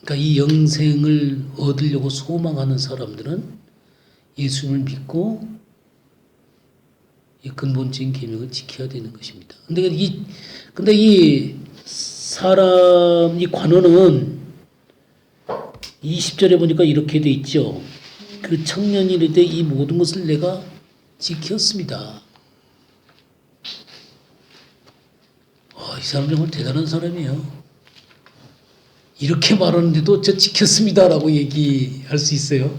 그러니까 이 영생을 얻으려고 소망하는 사람들은 예수님을 믿고 이 근본적인 계명을 지켜야 되는 것입니다. 근데 이 사람, 이 관원은 20절에 보니까 이렇게 돼 있죠. 그 청년이 이르되 이 모든 것을 내가 지켰습니다. 이 사람 정말 대단한 사람이에요. 이렇게 말하는데도 저 지켰습니다라고 얘기할 수 있어요.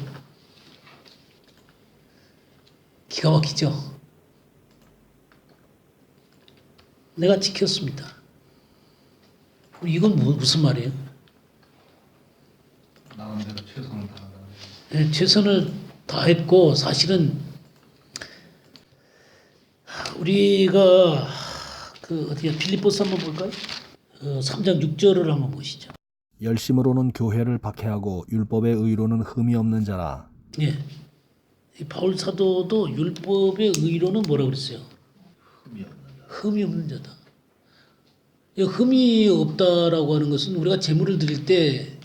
기가 막히죠. 내가 지켰습니다. 이건 무슨 말이에요? 나름대로 최선을 다한다. 네, 최선을 다했고 사실은 우리가 그 어디야 빌립보서 한번 볼까요? 3장 6절을 한번 보시죠. 열심으로는 교회를 박해하고 율법의 의로는 흠이 없는 자라. 예. 이 바울 사도도 율법의 의로는 뭐라고 그랬어요? 흠이 없는 자다. 이 흠이 없다라고 하는 것은 우리가 제물을 드릴 때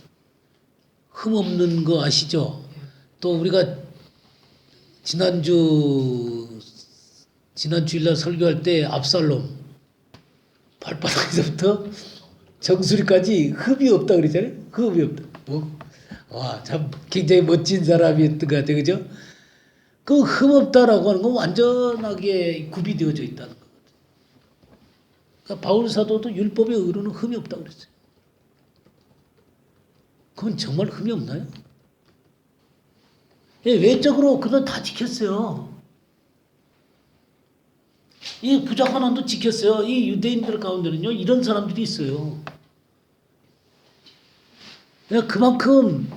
흠 없는 거 아시죠? 또 우리가 지난 주일날 설교할 때 압살롬 발바닥에서부터 정수리까지 흠이 없다 그랬잖아요. 흠이 없다. 참 굉장히 멋진 사람이었던 것 같아요. 그죠? 그 흠 없다라고 하는 건 완전하게 구비되어져 있다는 거거든요. 그러니까 바울 사도도 율법의 의로는 흠이 없다고 그랬어요. 그건 정말 흠이 없나요? 예, 외적으로 그건 다 지켰어요. 이 부자관원도 지켰어요. 이 유대인들 가운데는요, 이런 사람들이 있어요. 그만큼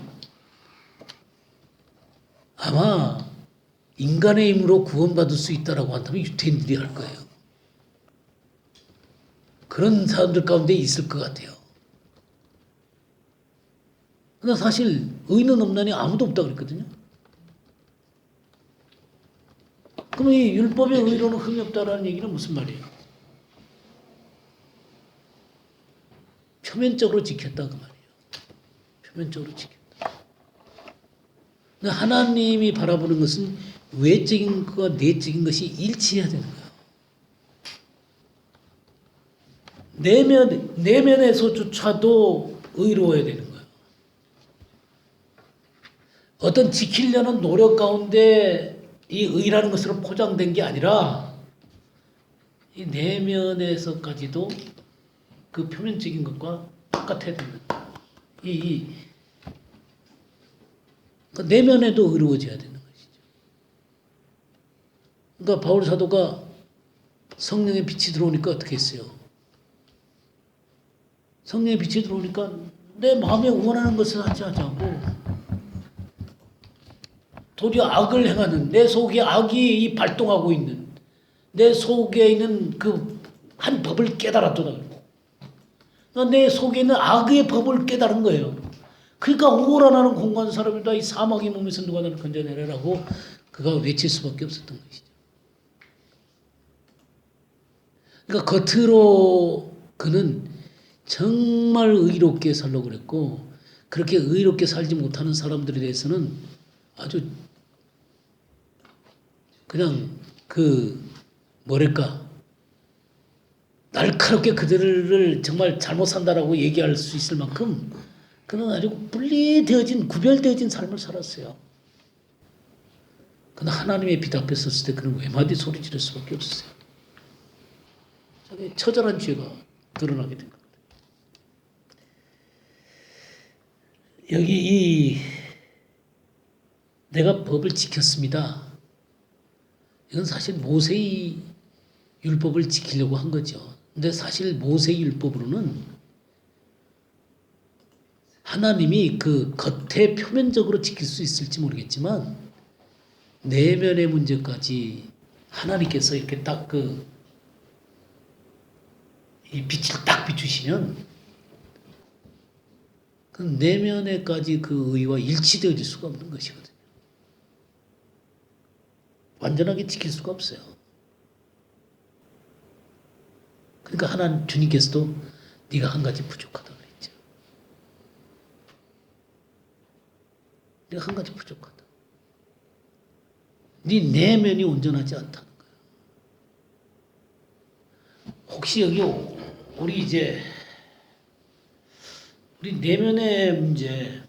아마 인간의 힘으로 구원받을 수 있다라고 한다면 유대인들이 할 거예요. 그런 사람들 가운데 있을 것 같아요. 그러나 사실 의는 없나니 아무도 없다고 그랬거든요. 그럼 이 율법의 의로는 흠이 없다라는 얘기는 무슨 말이에요? 표면적으로 지켰다 그 말이에요. 표면적으로 지켰다. 근데 하나님이 바라보는 것은 외적인 것과 내적인 것이 일치해야 되는 거예요. 내면에서조차도 의로워야 되는 거예요. 어떤 지키려는 노력 가운데 이 의라는 것으로 포장된 게 아니라 이 내면에서까지도 그 표면적인 것과 똑같아야 됩니다. 그 내면에도 의로워져야 되는 것이죠. 그러니까 바울 사도가 성령의 빛이 들어오니까 어떻게 했어요? 성령의 빛이 들어오니까 내 마음에 원하는 것을 하자고 도리어 악을 행하는 내 속에 악이 발동하고 있는 내 속에 있는 그 한 법을 깨달았더라. 내 속에 있는 악의 법을 깨달은 거예요. 그러니까 오라나는 공고한 사람이다. 이 사망의 몸에서 누가 나를 건져내라라고 그가 외칠 수밖에 없었던 것이죠. 그러니까 겉으로 그는 정말 의롭게 살려고 그랬고 그렇게 의롭게 살지 못하는 사람들에 대해서는 아주 그냥 날카롭게 그들을 정말 잘못 산다라고 얘기할 수 있을 만큼 그는 아주 구별되어진 삶을 살았어요. 그는 하나님의 빛 앞에 섰을 때 그는 외마디 소리 지를 수밖에 없었어요. 자기의 처절한 죄가 드러나게 된 겁니다. 여기 내가 법을 지켰습니다. 이건 사실 모세의 율법을 지키려고 한 거죠. 근데 사실 모세의 율법으로는 하나님이 그 겉에 표면적으로 지킬 수 있을지 모르겠지만 내면의 문제까지 하나님께서 이렇게 딱 이 빛을 딱 비추시면 그 내면에까지 그 의와 일치되어질 수가 없는 것이거든요. 완전하게 지킬 수가 없어요. 그러니까 하나님 주님께서도 네가 한 가지 부족하다 그랬죠. 내가 한 가지 부족하다. 네 내면이 온전하지 않다는 거야. 혹시 여기 우리 내면의 문제,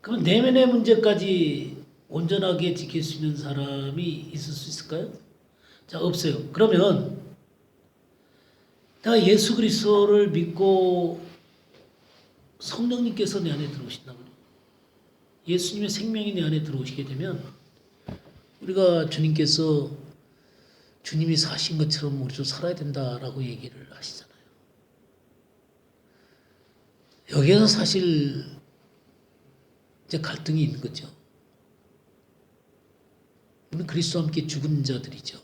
그럼 내면의 문제까지 온전하게 지킬 수 있는 사람이 있을 수 있을까요? 자, 없어요. 그러면 내가 예수 그리스도를 믿고 성령님께서 내 안에 들어오신다면, 예수님의 생명이 내 안에 들어오시게 되면 우리가 주님께서 주님이 사신 것처럼 우리도 살아야 된다라고 얘기를 하시잖아요. 여기에서 사실 이제 갈등이 있는 거죠. 우리는 그리스도와 함께 죽은 자들이죠.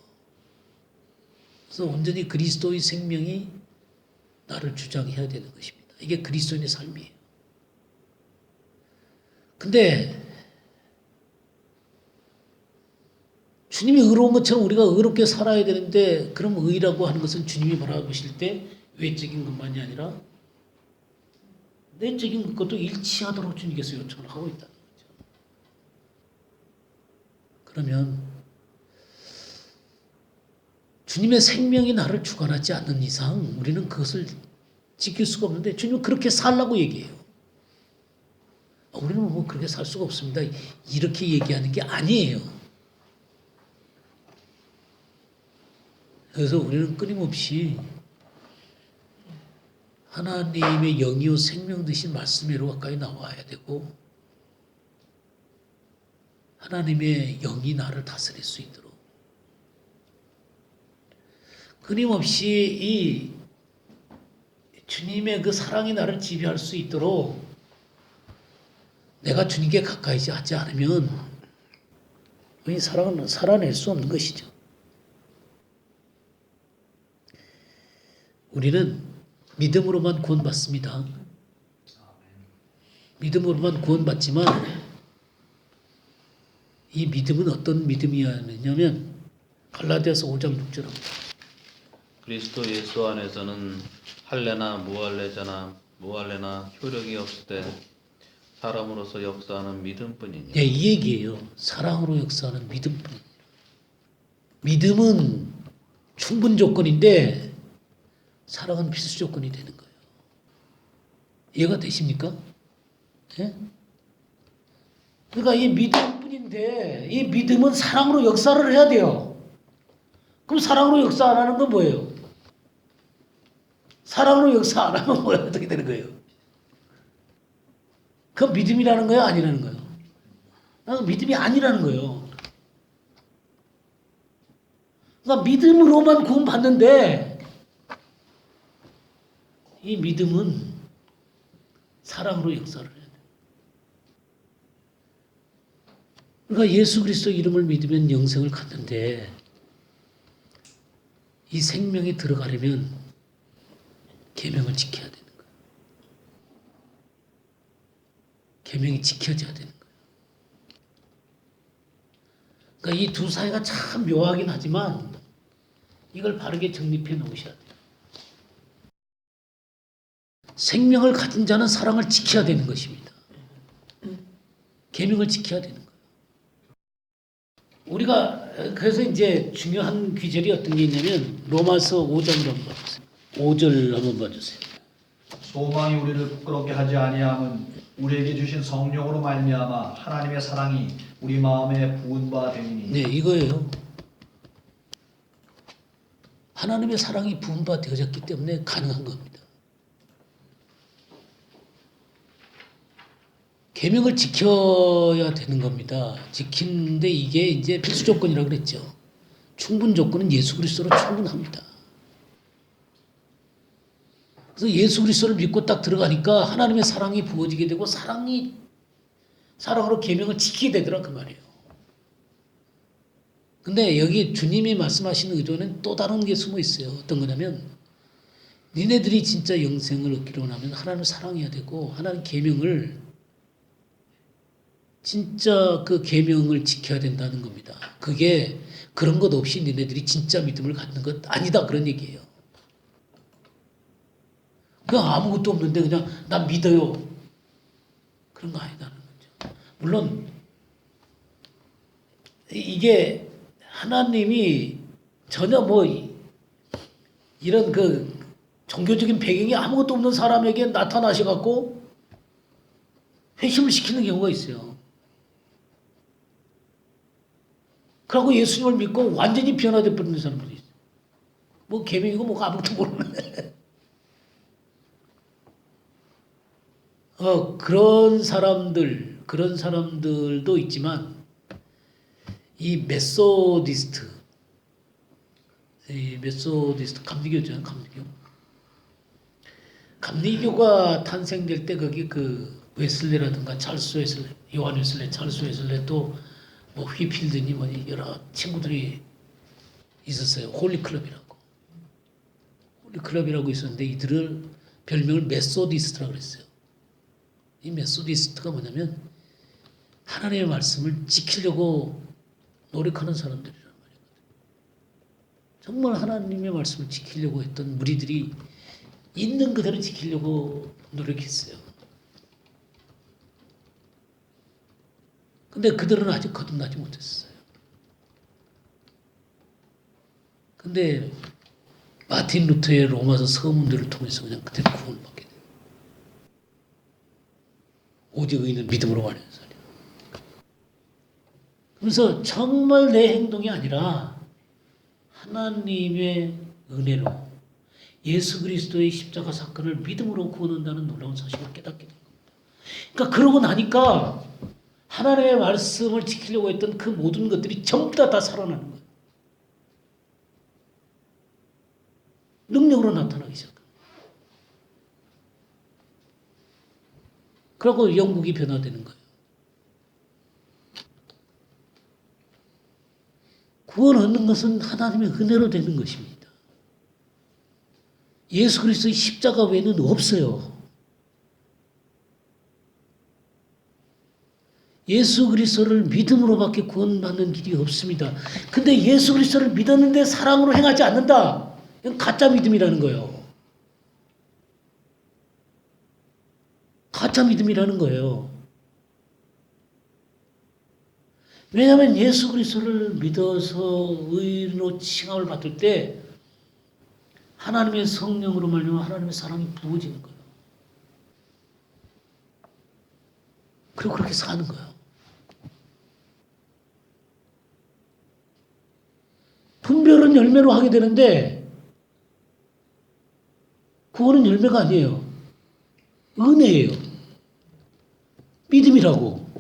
그래서 온전히 그리스도의 생명이 나를 주장해야 되는 것입니다. 이게 그리스도인의 삶이에요. 근데 주님이 의로운 것처럼 우리가 의롭게 살아야 되는데, 그럼 의라고 하는 것은 주님이 바라보실 때 외적인 것만이 아니라 내적인 것도 일치하도록 주님께서 요청을 하고 있다는 거죠. 그러면 주님의 생명이 나를 주관하지 않는 이상 우리는 그것을 지킬 수가 없는데, 주님은 그렇게 살라고 얘기해요. 우리는 뭐 그렇게 살 수가 없습니다, 이렇게 얘기하는 게 아니에요. 그래서 우리는 끊임없이 하나님의 영이요 생명 되신 말씀으로 가까이 나와야 되고, 하나님의 영이 나를 다스릴 수 있도록 끊임없이 이 주님의 그 사랑이 나를 지배할 수 있도록 내가 주님께 가까이 하지 않으면 이 사랑은 살아낼 수 없는 것이죠. 우리는 믿음으로만 구원받습니다. 믿음으로만 구원받지만 이 믿음은 어떤 믿음이냐면 갈라디아서 5장 6절입니다. 그리스도 예수 안에서는 할례나 무할례나 효력이 없으되 사람으로서 역사하는 믿음뿐이니. 네, 이 얘기예요. 사랑으로 역사하는 믿음뿐. 믿음은 충분 조건인데 사랑은 필수 조건이 되는 거예요. 이해가 되십니까? 예? 그러니까 이 믿음뿐인데 이 믿음은 사랑으로 역사를 해야 돼요. 그럼 사랑으로 역사 안 하는 건 뭐예요? 사랑으로 역사 안 하면 뭐야? 어떻게 되는 거예요? 그건 믿음이라는 거예요? 아니라는 거예요? 믿음이 아니라는 거예요. 그러니까 믿음으로만 구원받는데 이 믿음은 사랑으로 역사를 해야 돼요. 그러니까 예수 그리스도 이름을 믿으면 영생을 갖는데 이 생명이 들어가려면 계명을 지켜야 되는 거예요. 계명이 지켜져야 되는 거예요. 그러니까 이 두 사이가 참 묘하긴 하지만 이걸 바르게 정립해 놓으셔야 돼요. 생명을 가진 자는 사랑을 지켜야 되는 것입니다. 계명을 지켜야 되는 거예요. 우리가 그래서 이제 중요한 귀절이 어떤 게 있냐면 로마서 5장을 한번 봐주세요. 5절 한번 봐주세요. 소망이 우리를 부끄럽게 하지 아니함은 우리에게 주신 성령으로 말미암아 하나님의 사랑이 우리 마음에 부은 바 되니. 네, 이거예요. 하나님의 사랑이 부은 바 되어졌기 때문에 가능한 겁니다. 계명을 지켜야 되는 겁니다. 지키는데 이게 이제 필수 조건이라고 그랬죠. 충분 조건은 예수 그리스도로 충분합니다. 그래서 예수 그리스도를 믿고 딱 들어가니까 하나님의 사랑이 부어지게 되고 사랑으로 계명을 지키게 되더라 그 말이에요. 근데 여기 주님이 말씀하시는 의도는 또 다른 게 숨어 있어요. 어떤 거냐면 니네들이 진짜 영생을 얻기로 하면 하나님을 사랑해야 되고 하나님 계명을 진짜 그 계명을 지켜야 된다는 겁니다. 그게 그런 것 없이 니네들이 진짜 믿음을 갖는 것 아니다 그런 얘기예요. 그냥 아무것도 없는데 그냥 난 믿어요. 그런 거 아니다는 거죠. 물론 이게 하나님이 전혀 뭐 이런 그 종교적인 배경이 아무것도 없는 사람에게 나타나셔갖고 회심을 시키는 경우가 있어요. 그러고 예수님을 믿고 완전히 변화돼 버리는 사람들이 있어요. 뭐 계명이고 뭐가 아무것도 모르는 그런 사람들도 있지만 이 메소디스트 감리교잖아요. 감리교가 탄생될 때 거기 그 웨슬레라든가 찰스 웨슬레, 요한 웨슬레, 찰스 웨슬레 또 뭐 휘필드니 뭐니 여러 친구들이 있었어요. 홀리클럽이라고 있었는데 이들을 별명을 메소디스트라고 그랬어요. 이 메소디스트가 뭐냐면 하나님의 말씀을 지키려고 노력하는 사람들이란 말이거든요. 정말 하나님의 말씀을 지키려고 했던 무리들이 있는 그대로 지키려고 노력했어요. 근데 그들은 아직 거듭나지 못했어요. 근데 마틴 루터의 로마서 서문들을 통해서 그냥 그대로 구원을 받게 돼요. 오직 의인은 믿음으로 말하는 소리. 그래서 정말 내 행동이 아니라 하나님의 은혜로 예수 그리스도의 십자가 사건을 믿음으로 구원한다는 놀라운 사실을 깨닫게 된 겁니다. 그러니까 그러고 나니까 하나님의 말씀을 지키려고 했던 그 모든 것들이 전부 다 살아나는 거예요. 능력으로 나타나기 시작합니다. 그리고 영국이 변화되는 거예요. 구원 얻는 것은 하나님의 은혜로 되는 것입니다. 예수 그리스도의 십자가 외에는 없어요. 예수 그리스도를 믿음으로밖에 구원받는 길이 없습니다. 근데 예수 그리스도를 믿었는데 사랑으로 행하지 않는다. 이건 가짜 믿음이라는 거예요. 가짜 믿음이라는 거예요. 왜냐하면 예수 그리스도를 믿어서 의인으로 칭함을 받을 때 하나님의 성령으로 말미암아 하나님의 사랑이 부어지는 거예요. 그리고 그렇게 사는 거예요. 분별은 열매로 하게 되는데 구원은 열매가 아니에요. 은혜예요. 믿음이라고.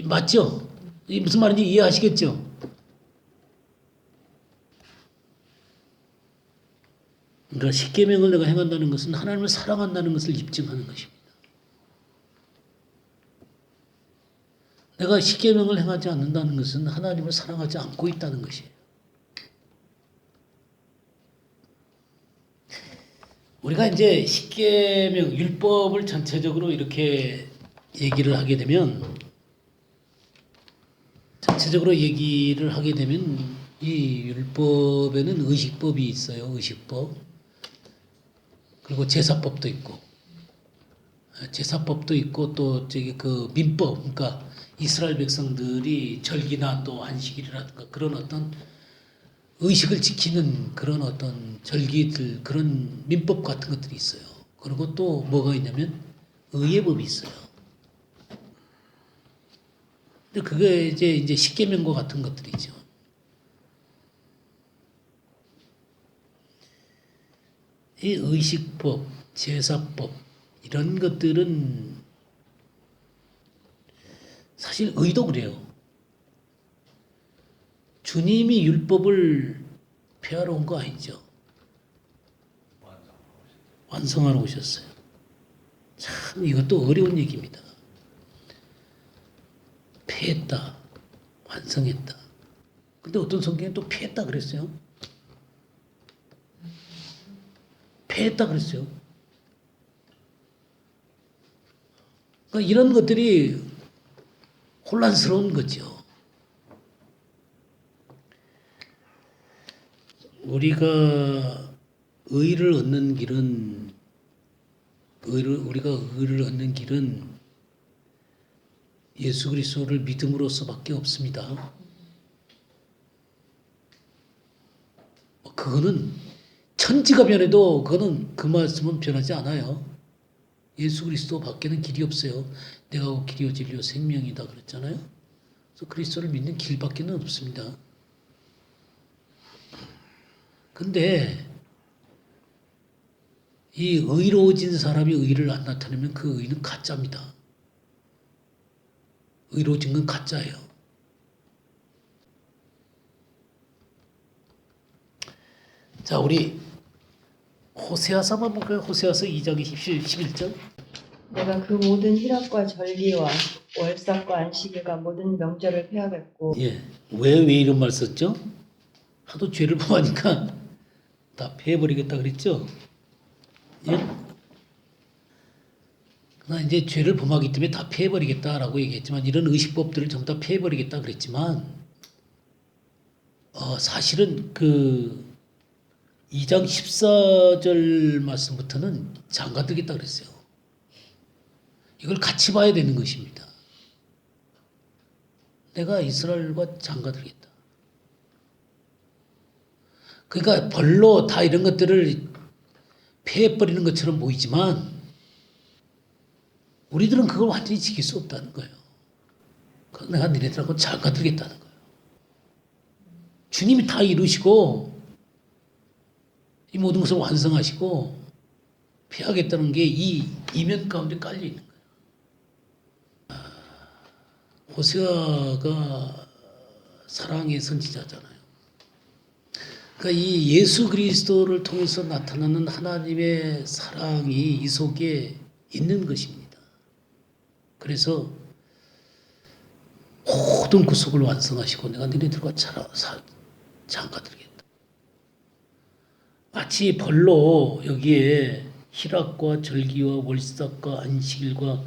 맞죠? 무슨 말인지 이해하시겠죠? 그러니까 십계명을 내가 행한다는 것은 하나님을 사랑한다는 것을 입증하는 것입니다. 내가 십계명을 행하지 않는다는 것은 하나님을 사랑하지 않고 있다는 것이에요. 우리가 이제 십계명 율법을 전체적으로 이렇게 얘기를 하게 되면 이 율법에는 의식법이 있어요. 의식법. 그리고 제사법도 있고 또 저기 그 민법, 그러니까 이스라엘 백성들이 절기나 또 안식일이라든가 그런 어떤 의식을 지키는 그런 어떤 절기들, 그런 민법 같은 것들이 있어요. 그리고 또 뭐가 있냐면 의예법이 있어요. 근데 그게 이제 십계명과 같은 것들이죠. 이 의식법, 제사법 이런 것들은 사실 의도 그래요. 주님이 율법을 폐하러 온 거 아니죠. 완성하러 오셨어요. 참 이것도 어려운 얘기입니다. 폐했다, 완성했다. 근데 어떤 성경에 또 폐했다 그랬어요. 폐했다 그랬어요. 그러니까 이런 것들이 혼란스러운 거죠. 우리가 의를 얻는 길은 우리가 의를 얻는 길은 예수 그리스도를 믿음으로서밖에 없습니다. 그거는 천지가 변해도 그거는 그 말씀은 변하지 않아요. 예수 그리스도 밖에는 길이 없어요. 내가 길이요 진리요 생명이다 그랬잖아요. 그래서 그리스도를 믿는 길밖에는 없습니다. 근데 이 의로워진 사람이 의를 안 나타내면 그 의는 가짜입니다. 의로워진 건 가짜예요. 자, 우리 호세아서 한번 볼까요? 호세아서 2장 11절. 내가 그 모든 희락과 절기와 월삭과 안식일과 모든 명절을 폐하겠고 예. 왜 이런 말 썼죠? 하도 죄를 범하니까 다 패해버리겠다 그랬죠? 예? 그러나 이제 죄를 범하기 때문에 다 패해버리겠다라고 얘기했지만 이런 의식법들을 전부 다 패해버리겠다 그랬지만 사실은 그 2장 14절 말씀부터는 장가들겠다 그랬어요. 이걸 같이 봐야 되는 것입니다. 내가 이스라엘과 장가들겠다. 그러니까 벌로 다 이런 것들을 패해버리는 것처럼 보이지만 우리들은 그걸 완전히 지킬 수 없다는 거예요. 내가 너네들하고 장가들겠다는 거예요. 주님이 다 이루시고 이 모든 것을 완성하시고 피하겠다는 게 이 이면 가운데 깔려 있는 거예요. 호세아가 사랑의 선지자잖아요. 그러니까 이 예수 그리스도를 통해서 나타나는 하나님의 사랑이 이 속에 있는 것입니다. 그래서 모든 구속을 완성하시고 내가 너희들과 장가들겠다. 마치 벌로 여기에 희락과 절기와 월삭과 안식일과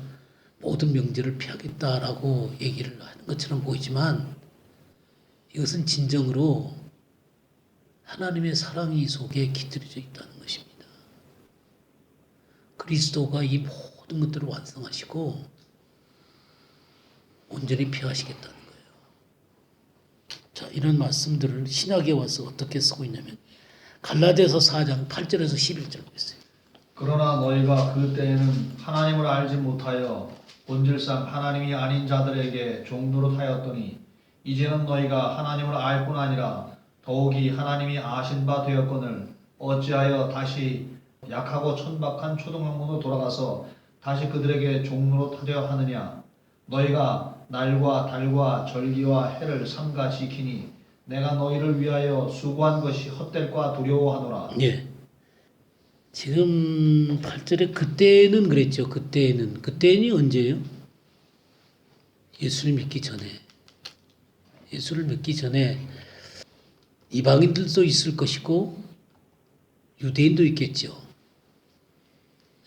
모든 명절을 피하겠다라고 얘기를 하는 것처럼 보이지만 이것은 진정으로 하나님의 사랑이 속에 깃들여져 있다는 것입니다. 그리스도가 이 모든 것들을 완성하시고 온전히 피하시겠다는 거예요. 자, 이런 말씀들을 신약에 와서 어떻게 쓰고 있냐면 갈라디아서 4장 8절에서 11절 보세요. 그러나 너희가 그때에는 하나님을 알지 못하여 본질상 하나님이 아닌 자들에게 종노릇 하였더니 이제는 너희가 하나님을 알 뿐 아니라 더욱이 하나님이 아신 바 되었거늘 어찌하여 다시 약하고 천박한 초등학문으로 돌아가서 다시 그들에게 종노릇 하려 하느냐. 너희가 날과 달과 절기와 해를 삼가 지키니 내가 너희를 위하여 수고한 것이 헛될까 두려워하노라. 예. 지금 8절에 그때는 그랬죠. 그때는 언제예요? 예수를 믿기 전에. 예수를 믿기 전에 이방인들도 있을 것이고 유대인도 있겠죠.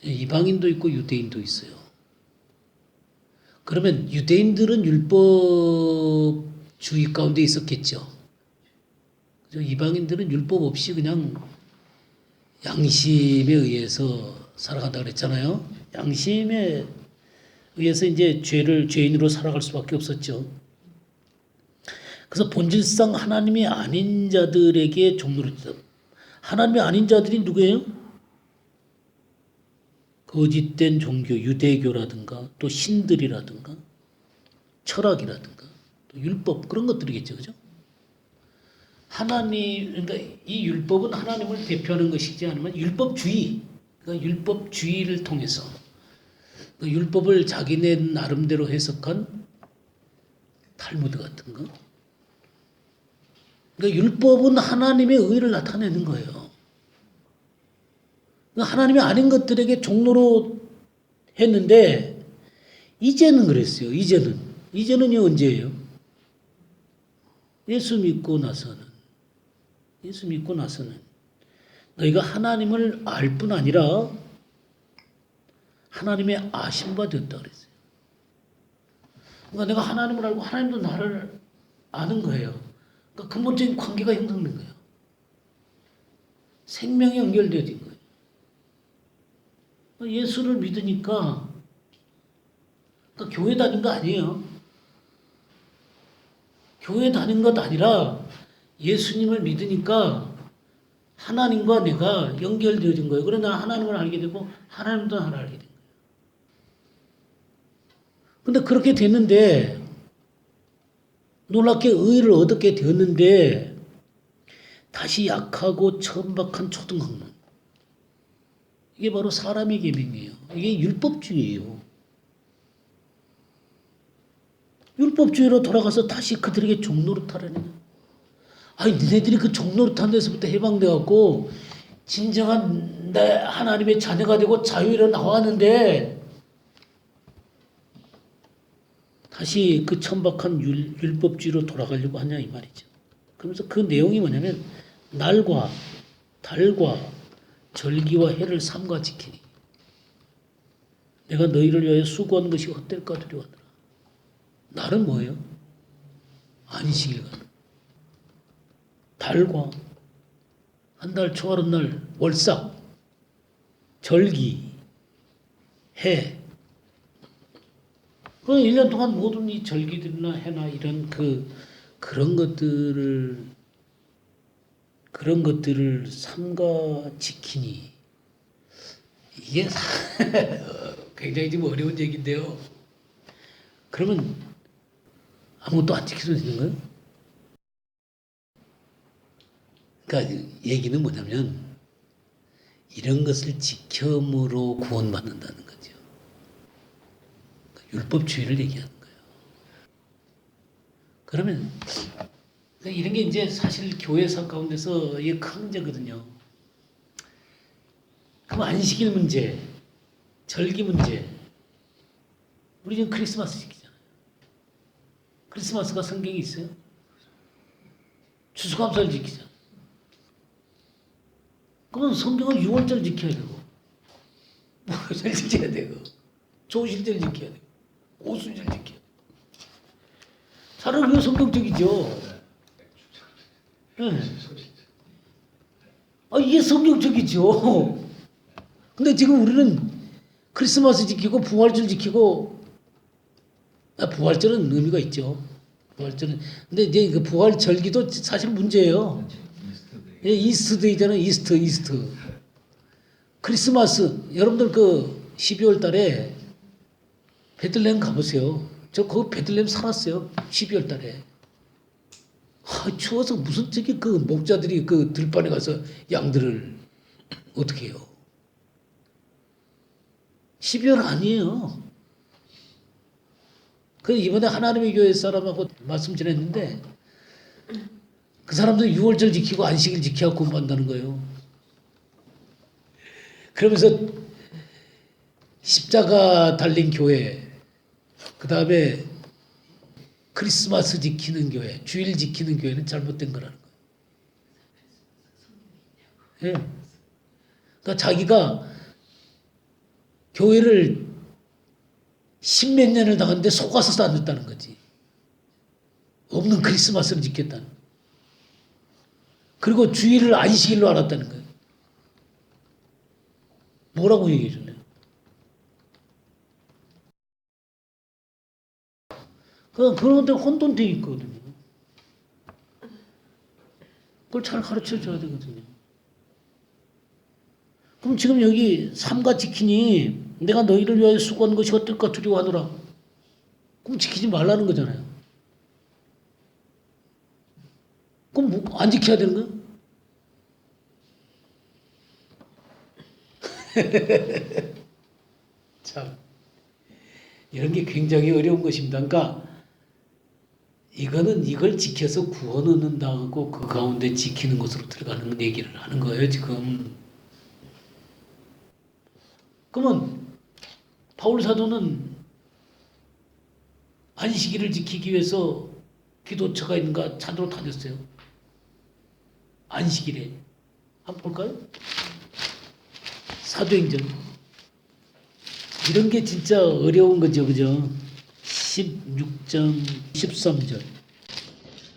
이방인도 있고 유대인도 있어요. 그러면 유대인들은 율법주의 가운데 있었겠죠. 이방인들은 율법 없이 그냥 양심에 의해서 살아간다 그랬잖아요. 양심에 의해서 이제 죄인으로 살아갈 수밖에 없었죠. 그래서 본질상 하나님이 아닌 자들에게 종노릇했다. 하나님이 아닌 자들이 누구예요? 거짓된 종교, 유대교라든가 또 신들이라든가 철학이라든가 또 율법 그런 것들이겠죠, 그죠? 그러니까 이 율법은 하나님을 대표하는 것이지 않으면 율법주의, 그러니까 율법주의를 통해서 그 율법을 자기네 나름대로 해석한 탈무드 같은 거. 그러니까 율법은 하나님의 의를 나타내는 거예요. 그러니까 하나님이 아닌 것들에게 종로로 했는데 이제는 그랬어요. 이제는이 언제예요? 예수 믿고 나서는 너희가 하나님을 알 뿐 아니라 하나님의 아신 바 되었다 그랬어요. 그러니까 내가 하나님을 알고 하나님도 나를 아는 거예요. 그러니까 근본적인 관계가 형성된 거예요. 생명이 연결되어진 거예요. 예수를 믿으니까 그러니까 교회 다닌 거 아니에요. 교회 다닌 것 아니라 예수님을 믿으니까 하나님과 내가 연결되어진 거예요. 그러나 하나님을 알게 되고 하나님도 나를 알게 된 거예요. 근데 그렇게 됐는데 놀랍게 의를 얻게 되었는데 다시 약하고 천박한 초등학문. 이게 바로 사람의 계명이에요. 이게 율법주의예요. 율법주의로 돌아가서 다시 그들에게 종노릇하라는. 아니 너네들이 그 종노릇한 데서부터 해방돼갖고 진정한 내 하나님의 자녀가 되고 자유로 나왔는데 다시 그 천박한 율법주의로 돌아가려고 하냐 이 말이죠. 그러면서 그 내용이 뭐냐면 날과 달과 절기와 해를 삼가 지키니 내가 너희를 위하여 수고한 것이 헛될까 두려워하노라. 날은 뭐예요? 안식일과 달과 한 달 초하룻 날 월삭 절기 해 그 1년 동안 모든 이 절기들이나 해나 이런 그런 것들을 삼가 지키니 이게 굉장히 좀 어려운 얘기인데요. 그러면 아무것도 안 지켜도 되는 거예요? 그러니까 얘기는 뭐냐면 이런 것을 지킴으로 구원받는다는 거죠. 율법주의를 얘기하는 거예요. 그러면 이런 게 이제 사실 교회사 가운데서 이게 큰 문제거든요. 그럼 안식일 문제, 절기 문제. 우리 지금 크리스마스 지키잖아요. 크리스마스가 성경이 있어요? 추수감사를 지키잖아요. 그러면 성경은 6월절 지켜야 되고, 목요일 지켜야 되고, 조실절 지켜야 되고, 오순절 지켜야 되고. 차라리 왜 성경적이죠? 네. 이게 성경적이죠. 근데 지금 우리는 크리스마스 지키고 부활절 지키고 부활절은 의미가 있죠. 부활절은 근데 이제 그 부활 절기도 사실 문제예요. 이스터데이잖아요. 이스터. 크리스마스 여러분들 그 12월 달에 베들레헴 가보세요. 저 거기 베들레헴 살았어요. 12월 달에. 추워서 무슨 저기 그 목자들이 그 들판에 가서 양들을 어떻게 해요? 12월 아니에요. 그 이번에 하나님의 교회 사람하고 말씀 전했는데 그 사람들 6월절 지키고 안식일 지켜야 구원받는다는 거예요. 그러면서 십자가 달린 교회, 그 다음에 크리스마스 지키는 교회, 주일 지키는 교회는 잘못된 거라는 거예요. 예. 그러니까 자기가 교회를 10몇 년을 나갔는데 속아서 안 됐다는 거지. 없는 크리스마스를 지켰다는. 그리고 주일을 안식일로 알았다는 거예요. 뭐라고 얘기해 줄래요? 그런데 혼돈돼 있거든요. 그걸 잘 가르쳐 줘야 되거든요. 그럼 지금 여기 삼가 지키니 내가 너희를 위하여 수고한 것이 어떨까 두려워하노라. 그럼 지키지 말라는 거잖아요. 그럼 뭐 안 지켜야 되는 거야? 참 이런 게 굉장히 어려운 것입니다. 그러니까 이거는 이걸 지켜서 구원 얻는다고 그 가운데 지키는 것으로 들어가는 얘기를 하는 거예요 지금. 그러면 바울 사도는 안식일을 지키기 위해서 기도처가 있는가 찾으러 다녔어요. 안식일에 한번 볼까요? 사도행전. 이런 게 진짜 어려운 거죠, 그죠? 16장 13절.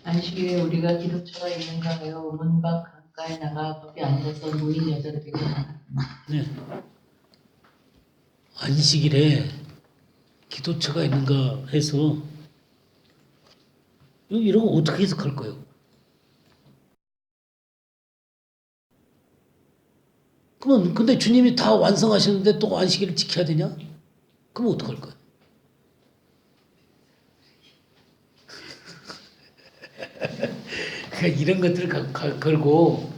안식일에 우리가 기도처가 있는가 하여 문 밖 강가에 나가 거기 앉아서 노인 여자들에게 말하더니 네. 안식일에 기도처가 있는가 해서 이런 거 어떻게 해석할 거예요? 그러면 근데 주님이 다 완성하셨는데 또 안식일을 지켜야 되냐? 그럼 어떡할 거야? 그러니까 이런 것들을 걸고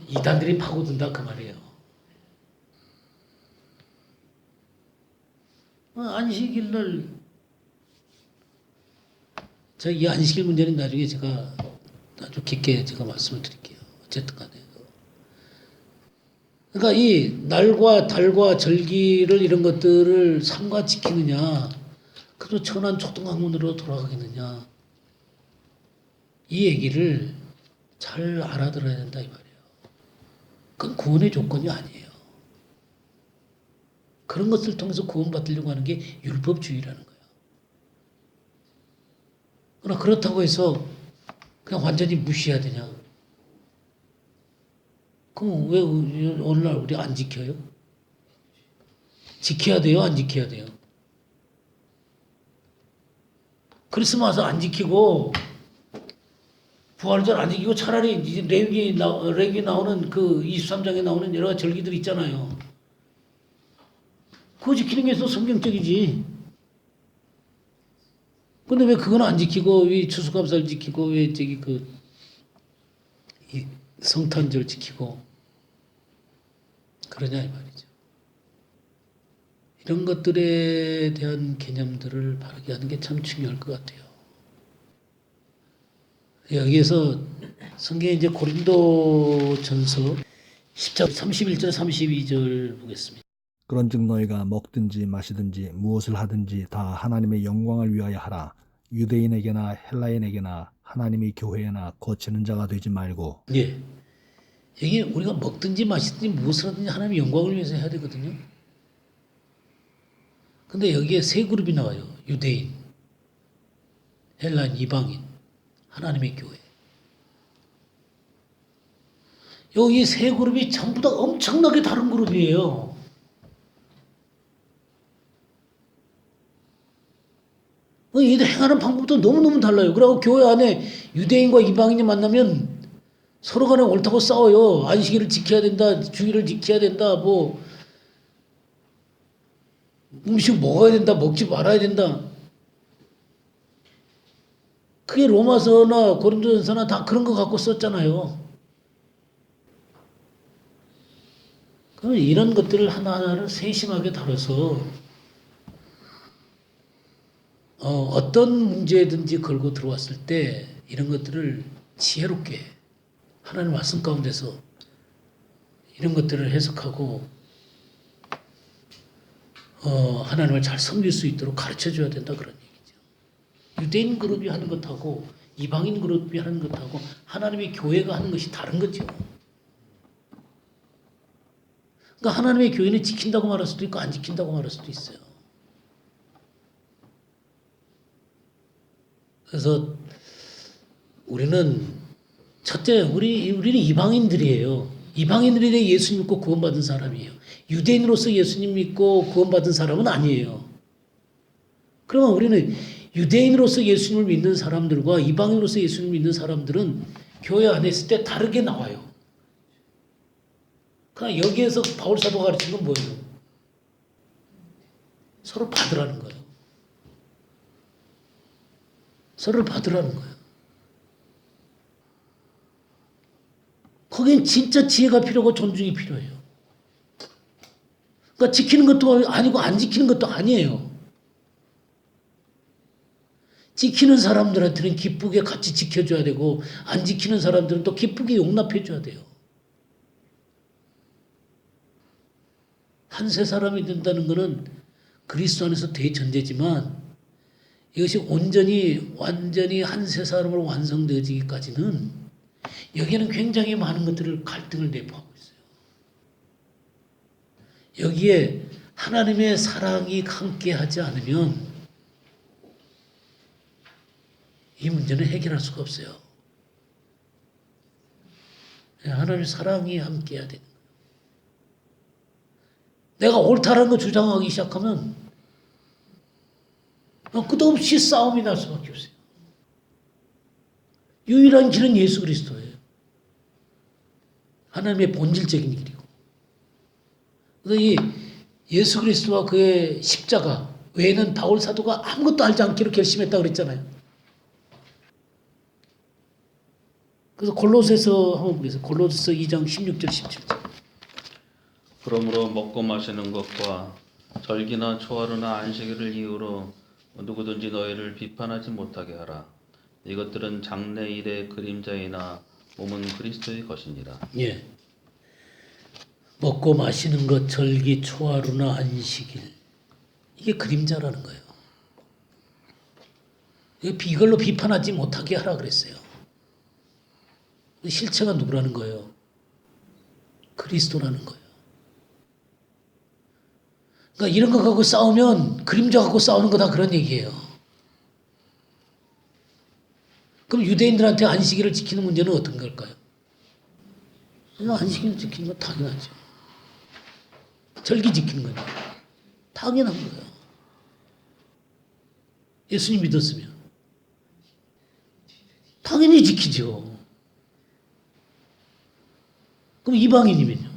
이단들이 파고든다 그 말이에요. 안식일날 이 안식일 문제는 나중에 제가 아주 깊게 제가 말씀을 드릴게요. 어쨌든 간에. 그러니까 이 날과 달과 절기를 이런 것들을 삼가 지키느냐, 그래도 천한 초등학문으로 돌아가겠느냐, 이 얘기를 잘 알아들어야 된다 이 말이에요. 그건 구원의 조건이 아니에요. 그런 것을 통해서 구원받으려고 하는 게 율법주의라는 거예요. 그러나 그렇다고 해서 그냥 완전히 무시해야 되냐? 그럼 왜 오늘날 우리 안 지켜요? 지켜야 돼요? 안 지켜야 돼요? 크리스마스 안 지키고 부활절 안 지키고 차라리 이제 레위기 나오는 그 23장에 나오는 여러 가지 절기들 있잖아요. 그거 지키는 게 더 성경적이지. 근데 왜 그건 안 지키고 왜 추수감사를 지키고 왜 이 성탄절 지키고 그러냐 이 말이죠. 이런 것들에 대한 개념들을 바르게 하는 게 참 중요할 것 같아요. 여기에서 성경에 이제 고린도전서 10장 31절 32절 보겠습니다. 그런즉 너희가 먹든지 마시든지 무엇을 하든지 다 하나님의 영광을 위하여 하라. 유대인에게나 헬라인에게나 하나님의 교회에나 거치는 자가 되지 말고. 예. 여기 우리가 먹든지 마시든지 무엇을 하든지 하나님의 영광을 위해서 해야 되거든요. 근데 여기에 세 그룹이 나와요. 유대인, 헬라인, 이방인, 하나님의 교회. 여기 세 그룹이 전부 다 엄청나게 다른 그룹이에요. 얘들 행하는 방법도 너무너무 달라요. 그리고 교회 안에 유대인과 이방인이 만나면 서로 간에 옳다고 싸워요. 안식일을 지켜야 된다, 주일을 지켜야 된다, 뭐 음식 먹어야 된다, 먹지 말아야 된다. 그게 로마서나 고린도전서나 다 그런 거 갖고 썼잖아요. 그러면 이런 것들을 하나하나를 세심하게 다뤄서 어떤 문제든지 걸고 들어왔을 때 이런 것들을 지혜롭게 하나님 말씀 가운데서 이런 것들을 해석하고 하나님을 잘 섬길 수 있도록 가르쳐줘야 된다 그런 얘기죠. 유대인 그룹이 하는 것하고 이방인 그룹이 하는 것하고 하나님의 교회가 하는 것이 다른 거죠. 그러니까 하나님의 교회는 지킨다고 말할 수도 있고 안 지킨다고 말할 수도 있어요. 그래서 우리는 첫째 우리는 이방인들이에요. 이방인들이 예수 믿고 구원받은 사람이에요. 유대인으로서 예수님 믿고 구원받은 사람은 아니에요. 그러면 우리는 유대인으로서 예수님을 믿는 사람들과 이방인으로서 예수님을 믿는 사람들은 교회 안에 있을 때 다르게 나와요. 그러나 여기에서 바울 사도가 가르치는 건 뭐예요? 서로 받으라는 거예요. 서로를 받으라는 거예요. 거긴 진짜 지혜가 필요하고 존중이 필요해요. 그러니까 지키는 것도 아니고 안 지키는 것도 아니에요. 지키는 사람들한테는 기쁘게 같이 지켜줘야 되고 안 지키는 사람들은 또 기쁘게 용납해줘야 돼요. 한 세 사람이 된다는 것은 그리스도 안에서 대전제지만 이것이 완전히 한 세 사람으로 완성되어지기까지는 여기에는 굉장히 많은 것들을 갈등을 내포하고 있어요. 여기에 하나님의 사랑이 함께하지 않으면 이 문제는 해결할 수가 없어요. 하나님의 사랑이 함께해야 되는 거예요. 내가 옳다라는 거 주장하기 시작하면 끝없이 싸움이 날 수밖에 없어요. 유일한 길은 예수 그리스도예요. 하나님의 본질적인 길이고. 그래서 이 예수 그리스도와 그의 십자가 외에는 바울 사도가 아무것도 알지 않기로 결심했다고 그랬잖아요. 그래서 골로새서 한번 보겠습니다. 골로새서 2장 16절 17절. 그러므로 먹고 마시는 것과 절기나 초하루나 안식일을 이유로 누구든지 너희를 비판하지 못하게 하라. 이것들은 장래일의 그림자이나 몸은 그리스도의 것이니라. 예. 먹고 마시는 것, 절기, 초하루나 안식일. 이게 그림자라는 거예요. 이걸로 비판하지 못하게 하라 그랬어요. 실체가 누구라는 거예요? 그리스도라는 거예요. 그러니까 이런 거 갖고 싸우면 그림자 갖고 싸우는 거다 그런 얘기예요. 그럼 유대인들한테 안식일을 지키는 문제는 어떤 걸까요? 안식일 지키는 건 당연하죠. 절기 지키는 거죠. 당연한 거예요. 예수님 믿었으면 당연히 지키죠. 그럼 이방인이면요?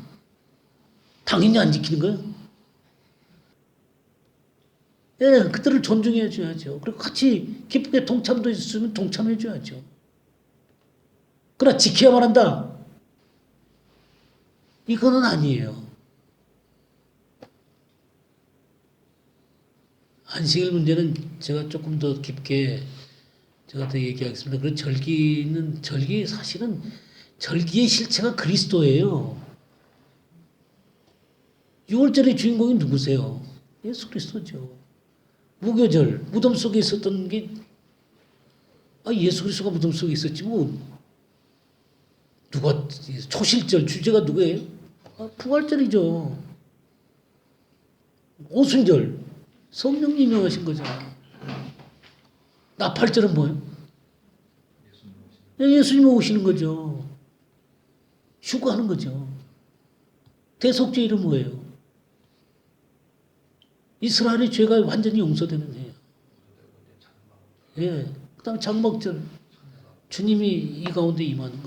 당연히 안 지키는 거예요? 예, 그들을 존중해 줘야죠. 그리고 같이 기쁘게 동참도 있으면 동참해 줘야죠. 그러나 지켜야만 한다. 이거는 아니에요. 안식일 문제는 제가 조금 더 깊게 제가 더 얘기하겠습니다. 그런 절기 사실은 절기의 실체가 그리스도예요. 6월절의 주인공이 누구세요? 예수 그리스도죠. 무교절, 무덤 속에 있었던 게 예수 그리스도가 무덤 속에 있었지 뭐. 누가 초실절 주제가 누구예요? 부활절이죠. 오순절 성령님이 하신 거잖아. 나팔절은 뭐예요? 예수님이 오시는 거죠. 휴거하는 거죠. 대속죄일은 뭐예요? 이스라엘의 죄가 완전히 용서되는 해요. 예. 그 다음에 장막절. 주님이 이 가운데 임하는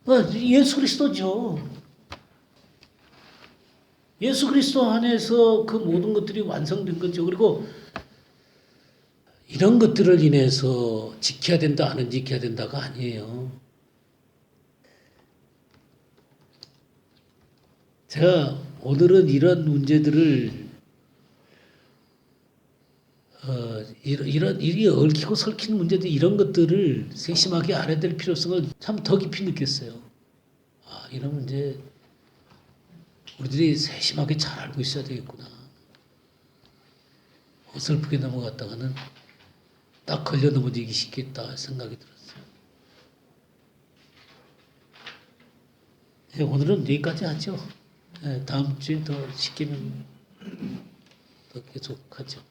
거예요. 예수 그리스도죠. 예수 그리스도 안에서 그 모든 것들이 완성된 거죠. 그리고 이런 것들을 인해서 지켜야 된다, 안 지켜야 된다가 아니에요. 제가 오늘은 이런 문제들을 이런 얽히고 설키는 문제들 이런 것들을 세심하게 알아야 될 필요성을 참 더 깊이 느꼈어요. 이런 문제 우리들이 세심하게 잘 알고 있어야 되겠구나. 어설프게 넘어갔다가는 딱 걸려 넘어지기 쉽겠다 생각이 들었어요. 오늘은 여기까지 하죠. 다음 주에 더 쉽게는 더 계속 하죠.